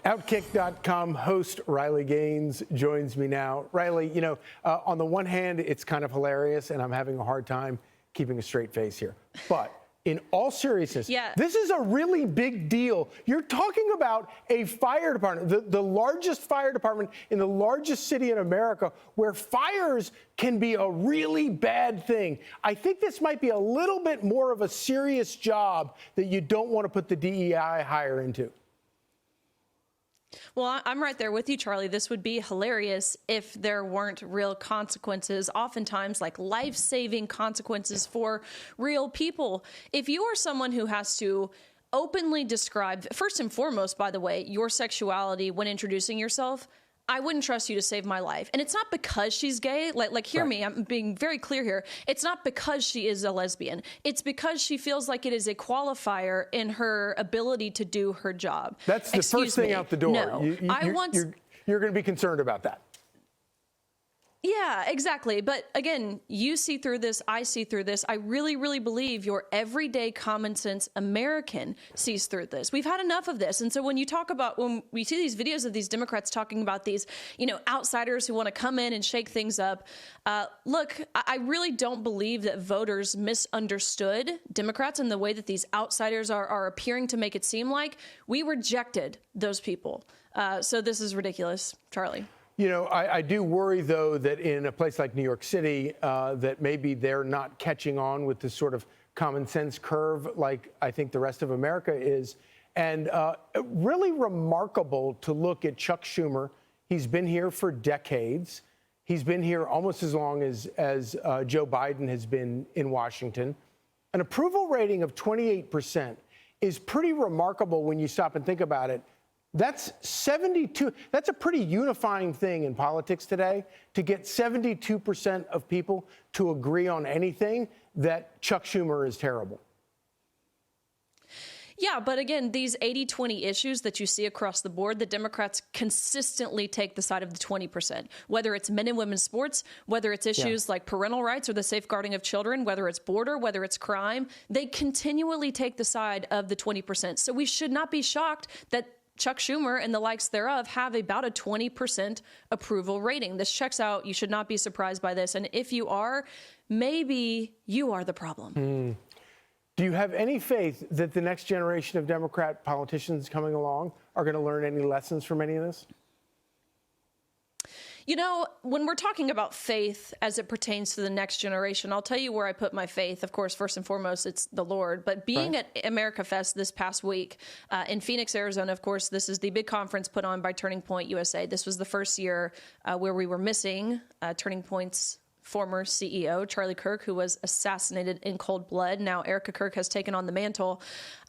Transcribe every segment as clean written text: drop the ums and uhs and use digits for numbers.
Outkick.com host Riley Gaines joins me now. Riley, on the one hand, it's kind of hilarious, and I'm having a hard time keeping a straight face here. But in all seriousness, this is a really big deal. You're talking about a fire department, the largest fire department in the largest city in America, where fires can be a really bad thing. I think this might be a little bit more of a serious job that you don't want to put the DEI hire into. Well, I'm right there with you, Charlie. This would be hilarious if there weren't real consequences, oftentimes like life-saving consequences for real people. If you are someone who has to openly describe, first and foremost, by the way, your sexuality when introducing yourself, I wouldn't trust you to save my life. And it's not because she's gay. Hear me, I'm being very clear here. It's not because she is a lesbian. It's because she feels like it is a qualifier in her ability to do her job. That's the first thing out the door. No, you're going to be concerned about that. Yeah, exactly. But again, you see through this, I see through this. I really, really believe your everyday common sense American sees through this. We've had enough of this. And so when you talk about, when we see these videos of these Democrats talking about these, outsiders who want to come in and shake things up, look, I really don't believe that voters misunderstood Democrats in the way that these outsiders are appearing to make it seem like. We rejected those people. So this is ridiculous, Charlie. I do worry, though, that in a place like New York City, that maybe they're not catching on with this sort of common sense curve like I think the rest of America is. And really remarkable to look at Chuck Schumer. He's been here for decades. He's been here almost as long as Joe Biden has been in Washington. An approval rating of 28% is pretty remarkable when you stop and think about it. That's 72. That's a pretty unifying thing in politics today, to get 72% of people to agree on anything that Chuck Schumer is terrible. Yeah, but again, these 80-20 issues that you see across the board, the Democrats consistently take the side of the 20%, whether it's men and women's sports, whether it's issues like parental rights or the safeguarding of children, whether it's border, whether it's crime, they continually take the side of the 20%. So we should not be shocked that Chuck Schumer and the likes thereof have about a 20% approval rating. This checks out. You should not be surprised by this. And if you are, maybe you are the problem. Do you have any faith that the next generation of Democrat politicians coming along are going to learn any lessons from any of this? When we're talking about faith as it pertains to the next generation, I'll tell you where I put my faith. Of course, first and foremost, it's the Lord. But being at AmericaFest this past week in Phoenix, Arizona, of course, this is the big conference put on by Turning Point USA. This was the first year where we were missing Turning Point's former CEO, Charlie Kirk, who was assassinated in cold blood. Now, Erica Kirk has taken on the mantle.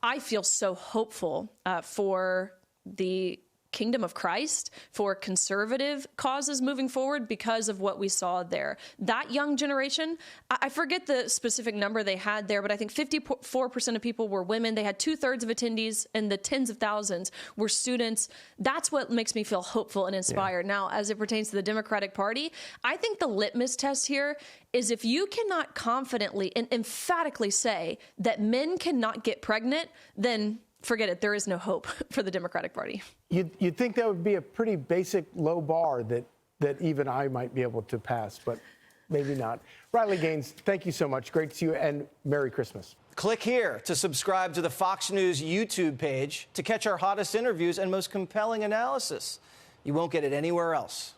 I feel so hopeful for the kingdom of Christ, for conservative causes moving forward because of what we saw there. That young generation, I forget the specific number they had there, but I think 54% of people were women. They had 2/3 of attendees, and the tens of thousands were students. That's what makes me feel hopeful and inspired. Now, as it pertains to the Democratic Party, I think the litmus test here is if you cannot confidently and emphatically say that men cannot get pregnant, then forget it. There is no hope for the Democratic Party. You'd think that would be a pretty basic low bar that even I might be able to pass, but maybe not. Riley Gaines, thank you so much. Great to see you, and Merry Christmas. Click here to subscribe to the Fox News YouTube page to catch our hottest interviews and most compelling analysis. You won't get it anywhere else.